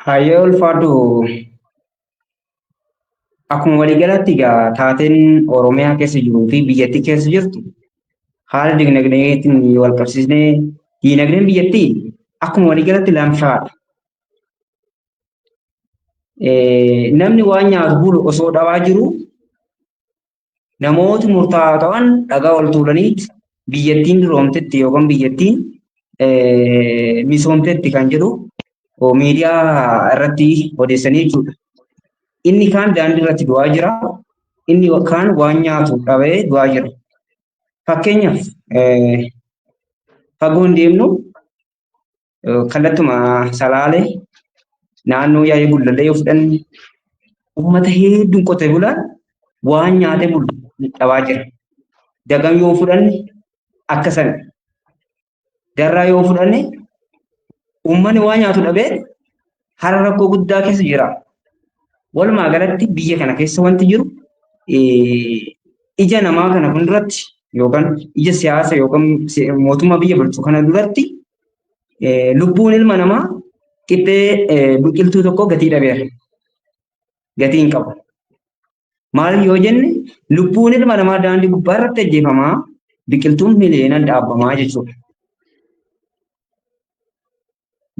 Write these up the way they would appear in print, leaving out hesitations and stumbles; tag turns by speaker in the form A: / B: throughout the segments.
A: Hayyee ulfaadhu akkuma waliigalatti egaa taateen Oromiyaa keessa jiruu fi biyyattii keessa jirtu haala dinagdeetiin wal qabsiisnee dinagdeen biyyattii akkuma waliigalatti lamshaadha. Namni waan nyaatu bulu osoo dhabaa jiru namooti murtaa'aa ta'an dhagaa ol tuulaniiti biyyattiin duroomtetti yookaan biyyattiin misoomtetti kan jedhu miidiyaa irratti odeessanii jechuudha. Inni kaan daandii irratti du'aa jira. Inni kaan waan nyaatu dhabee du'aa jira. Fakkeenyaaf fagoo hin deemnu kallattuma Salaalee naannoo yaa'ii Gullallee yoo fudhanne uummata hedduun qotee bulaan waan nyaatee bulu dhabaa jira. Dagam yoo fudhanne akka sana. Darraa yoo fudhanne uummanni waan nyaatu dhabee hara rakkoo guddaa keessa jira. Walumaa galatti biyya kana keessa wanti jiru ija namaa kana fuulduratti yookaan ija siyaasa yookaan mootummaa biyya bulchu kana duratti lubbuun ilma namaa qixxee biqiltuu tokko gatii dhabeera. Gatii hin qabu. Maal yoo jenne lubbuun ilma namaa daandii gubbaa irratti ajjeefamaa biqiltuun miliyoonaan dhaabbamaa jechuudha.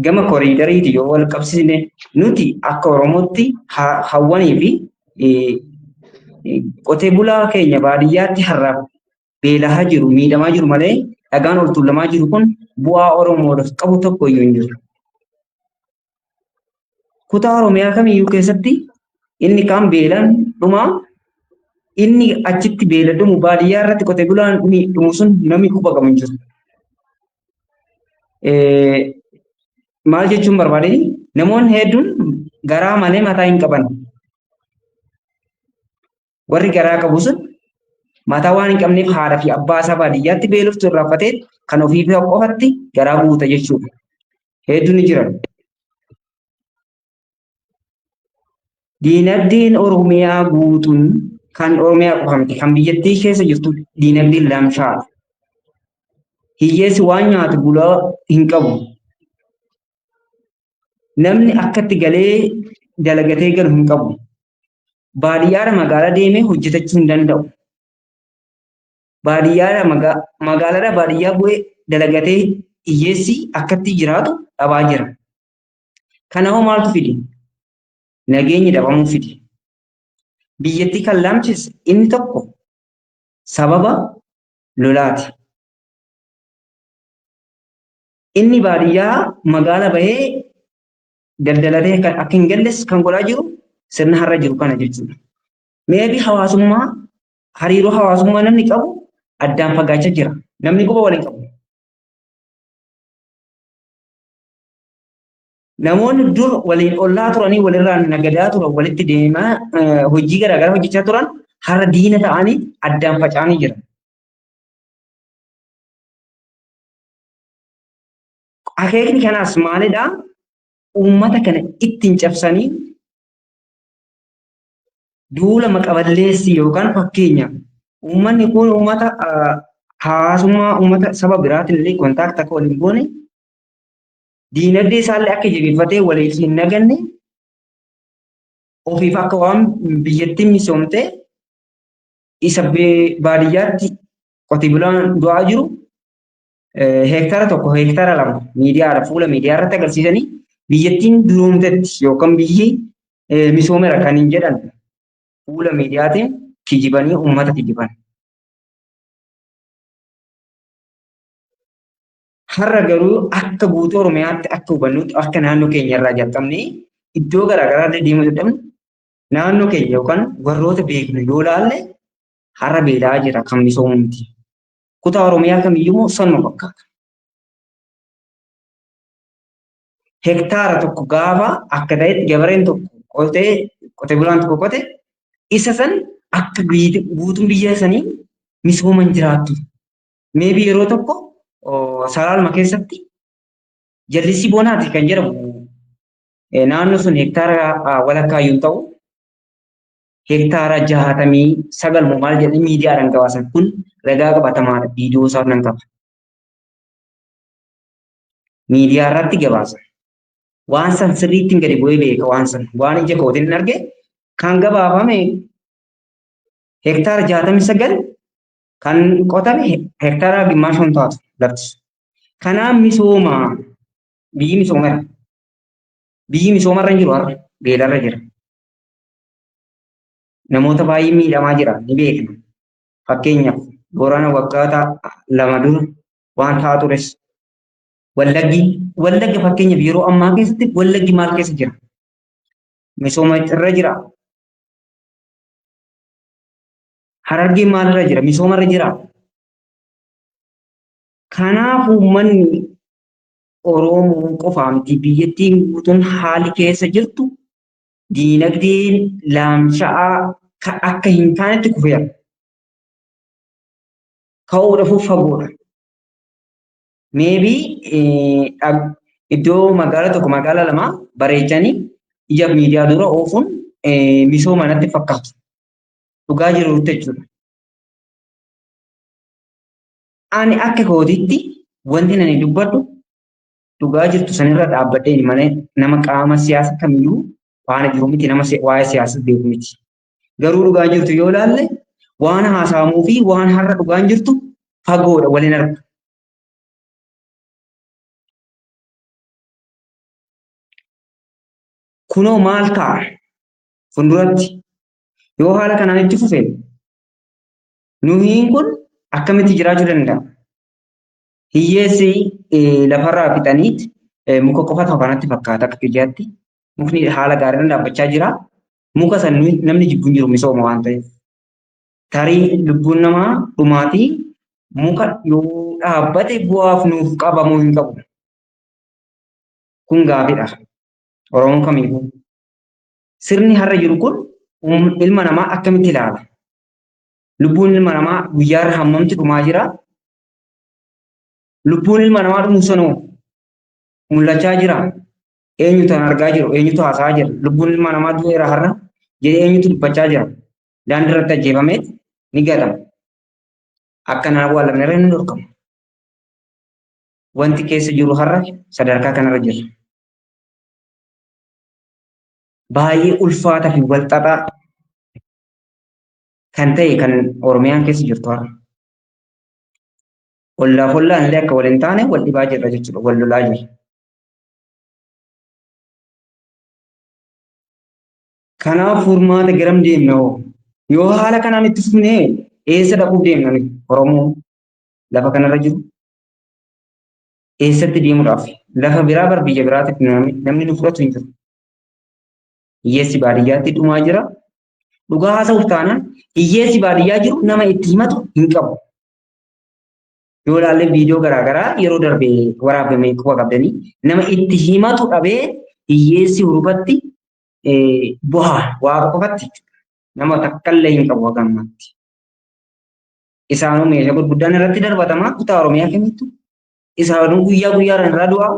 A: Gama koriidariiti yoo wal qabsiisne nuti akka Oromootti hawwanii fi qotee bulaa keenya baadiyyaatti har'aaf beelahaa jiru miidhamaa jiru malee dhagaan ol tuulamaa jiru kun bu'aa Oromoodhaaf qabu tokko iyyuu hin jiru. Kutaa Oromiyaa kamiyyuu keessatti inni kaan beelaan dhumaa inni achitti beela dhumu baadiyyaa irratti qotee bulaan dhumu sun namni quba qabu hin jiru. Maal jechuun barbaade namoonni hedduun garaa malee mataa hin qaban. Warri garaa qabu sun mataa waan hin qabneef haadha fi abbaa isaa baadiyyaatti beeloftu irraanfatee kan ofii qofatti garaa guuta jechuudha. Hedduun ni jiran. Diinagdeen Oromiyaa guutuun kan Oromiyaa qofa miti kan biyyattii keessa jirtu diinagdeen lamshaadha. Hiyyeessi waan nyaatu bulaa hin qabu. Namni akkatti galee dalagatee galu hin qabu. Baadiyyaadha magaalaa deemee hojjetachuu hin danda'u. Baadiyyaadha magaalaadha baadiyyaa bu'ee dalagatee hiyyeessi akkatti jiraatu dhabaa jira. Kanaafuu maaltu fide? Nageenyi dhabamuu fide. Biyyattii kan lamchise inni tokko sababa lolaati. Inni baadiyyaa magaala bahee daldalatee akka hin galles kan godhaa jiru sirna har'a jiru kana jechuudha. Meebi hawaasummaa hariiroo hawaasummaa namni qabu addaan fagaachaa jira. Namni quba waliin qabu. Namoonni dur waliin ollaa turanii walirraan nagadaa turan walitti deemaa hojii garaagaraa hojjechaa turan har'a diina ta'anii addaan faca'anii jiran. Akeekni kanaas maalidhaa? Uummata kana ittiin cabsanii duula maqaballeessi yookaan fakkeenya uummanni kun uummata hawaasummaa uummata saba biraatiin illee kontaakta akka waliin goone diinagdee isaallee akka jabeeffatee waliif hin naganne ofiif akka waan biyyattiin misoomtee isa baadiyyaatti qotee bulaan du'aa jiru heektaara tokko heektaara lama miidiyaadha fuula miidiyaa irratti agarsiisanii biyyattiin duroomtetti yookaan biyyi misoomeera kan hin jedhan fuula miidiyaatiin kijibanii uummata kijiban. Har'a garuu akka guutuu Oromiyaatti akka hubannuutti akka naannoo keenya irraa jalqabnee iddoo garaagaraa deemuu dadhabnu naannoo keenya yookaan warroota beeknu yoo laalle har'a beelaa jira kan misoomu miti. Kutaa Oromiyaa kamiyyuu sanuma fakkaata. Hektaara tokko gaafa akka ta'etti gabareen tokko qotee bulaan tokko qote isa san akka guutuun biyya sanii misooman jiraattu. Meebii yeroo tokko Salaalma keessatti jallisii bonaati kan jedhamu naannoo sun hektaara walakkaa yoo ta'u hektaara 69 maal jedhanii miidiyaadhaan gabaasan kun ragaa qabatamaadha. Viidiyoo isaa nan qaba. Miidiyaa irratti gabaasa. waan san sirriittiin gadi bu'ee beeka waan san waan ija kootiin hin arge kan gabaafame hektaara 69 kan qotame hektaara dhibba 5 taatu lafti. Kanaaf misooma biyyi misoomarra biyyi misoomarra hin jiru har'a beelarra jira. Namoota baay'ee miidhamaa jira ni beekna. Fakkeenyaaf Boorana waggaa 2 dura waan ta'aa tures. Wallaggi fakkeenyaaf yeroo ammaa keessatti Wallaggi maal keessa jira? Misooma irra jira. Harargeen maalirra jira? Misoomarra jira. Kanaaf uummanni Oromoo qofaa miti biyyattiin guutuun haali keessa jirtu diinagdeen laamsha'aa akka hin taanetti kufeera. Ka'uudhaaf fagoodha. Maybe iddoo magaalaa tokko magaalaa lama bareechanii ija miidiyaa dura oofuun misooma natti fakkaatu. Dhugaa jiruutti jechuudha. Ani akka kootiitti wanti ani dubbadhu dhugaa jirtu sanirra dhaabbadhee malee nama qaama siyaasa kamiyyuu waan jiru miti nama waa'ee siyaasas beeku miti. Garuu dhugaa jirtu yoo ilaalle waan haasa'amuu fi waan har'a dhugaan jirtu fagoodha waliin argu. Kunoo maal ta'a fuulduratti yoo haala kanaan itti fufe nuyiin kun akkamitti jiraachuu danda'a? Hiyyeessi lafarraa fixaniit muka qofa ta'u kanatti fakkaata akka ijaatti. Mukni haala gaariidhaan dhaabbachaa jira. Muka san namni jibbuun jiru misooma waan ta'eef. Tarii lubbuun namaa dhumaatii muka yoo dhaabbate bu'aaf nuuf qabamuu hin qabu. Kun gaaffiidha. Oromoon kamiifuu. Sirni har'a jiru kun ilma namaa akkamitti ilaala? Lubbuun ilma namaa guyyaarra hammamti dhumaa jira? Lubbuun ilma namaa dhumu sanoo mul'achaa jira? Eenyutu argaa jiru? Eenyutu haasa'aa jira? Lubbuun ilma namaa du'eera har'a jedhee eenyutu dubbachaa jira? Daandii irratti ajjeefamee ni gadama. Akkanaan awwaalamne irra ni dorgama. Wanti keessa jiru har'a sadarkaa kanarra jira. Baay'ee ulfaataa fi walxaxaa kan ta'e kan Oromiyaan keessa jirtu har'a. Ollaaf ollaan illee akka waliin taane wal dhibaa jirra jechuudha. Wal lolaa jirra. Kanaaf furmaata garam deemna hoo? Yoo haala kanaan itti fufnee eessa dhaquuf deemna Oromoo lafa kanarra jiru? Eessatti deemuudhaaf? Lafa biraa bar biyya biraatiif namni nu fudhatu hin jiru. Hiyyeessi baadiyyaatti dhumaa jira. Dhugaa haasa'uuf taanaan hiyyeessi baadiyyaa jiru nama itti himatu hin qabu. Yoo ilaalle viidiyoo garaagaraa yeroo darbee waraabamee quba qabdanii nama itti himatu dhabee hiyyeessi hurufatti bu'aa waaqa qofatti nama takkaallee hin qabu haga ammaatti. Isaanuu meeshaa gurguddaan irratti darbatamaa kutaa Oromiyaa kamittu isaanuu guyyaa guyyaadhaan irraa du'aa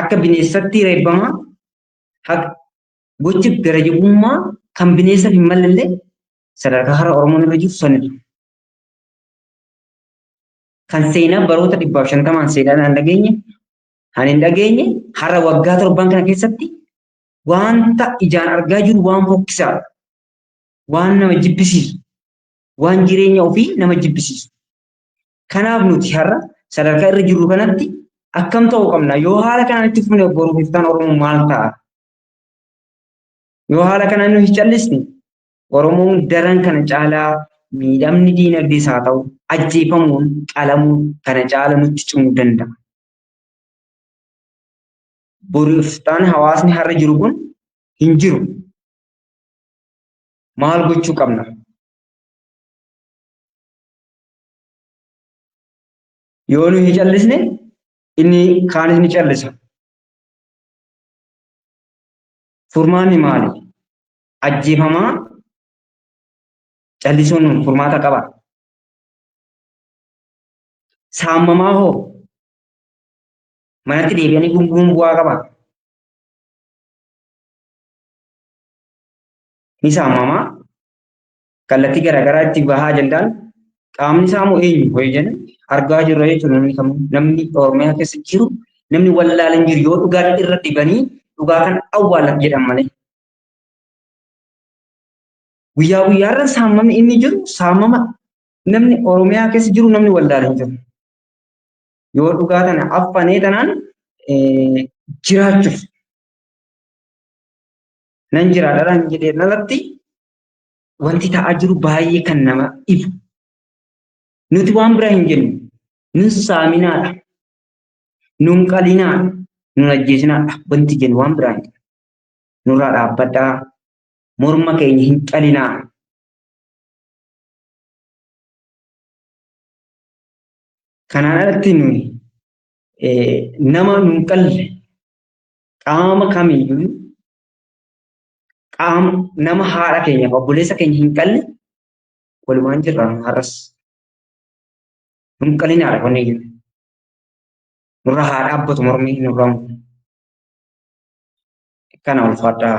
A: akka bineensatti reebbamaa gochi gara jabummaa kan bineensaaf hin mallallee sadarkaa har'a Oromoon irra jiru sanadha. Kan seenaa baroota 150 seenaan hin dhageenye har'a waggaa 7 kana keessatti wanta ijaan argaa jiru waan fokkisaa waan nama jibbisiisu waan jireenya ofii nama jibbisiisu. Kanaaf nuti har'a sadarkaa irra jirru kanatti akkam ta'uu qabna yoo haala kanaan itti fufne boruuf iftaan Oromoo maal ta'a? Yoo haala kanaan nuti callisne Oromoon daran kana caalaa miidhamni diinagdees haa ta'u ajjeefamuun qalamuun kana caala nutti cimuu danda'a. Boriiftaan hawaasni har'a jiru kun hin jiru. Maal gochuu qabna? Yoo nuyi callisne inni kaanis ni callisa. Furmaanni maali? Ajjeefamaa callisuun furmaata qaba. Saamamaa hoo manatti deebi'anii gurguruun bu'aa qaba. Ni saamamaa kallattii garaagaraa itti bahaa jennaan qaamni saamu eenyu ho'i jenna argaa jirra jechuudha namni Oromiyaa keessa jiru namni wallaalan jiru yoo dhugaa irra dibanii dhugaa kan awwaalan jedhan malee. Guyyaa guyyaarra saamamni inni jiru saamama namni Oromiyaa keessa jiru namni wallaalan jiru. Yoo dhugaa kana affanee tanaan jiraachuuf nan jiraadhaan jedhee nalatti wanti ta'aa jiru baay'ee kan nama ifu. Nuti waan biraa hin jennu. Nun saaminaadha. Nun qalinaadha. Nun ajjeesinaadha. Wanti jennu waan biraa hin jennu. Nurraa dhaabbadhaa. Morma keenya hin qalinaa. Kanaan alatti nuyi nama nun qalle qaama kamiyyuu qaama nama haadha keenyaaf obboleessa keenya hin qalle walumaan jirra har'as. Nun qalinaadha wanni jennu. Nurra haa dhaabbatu mormi nurraa kana ulfaadhaa.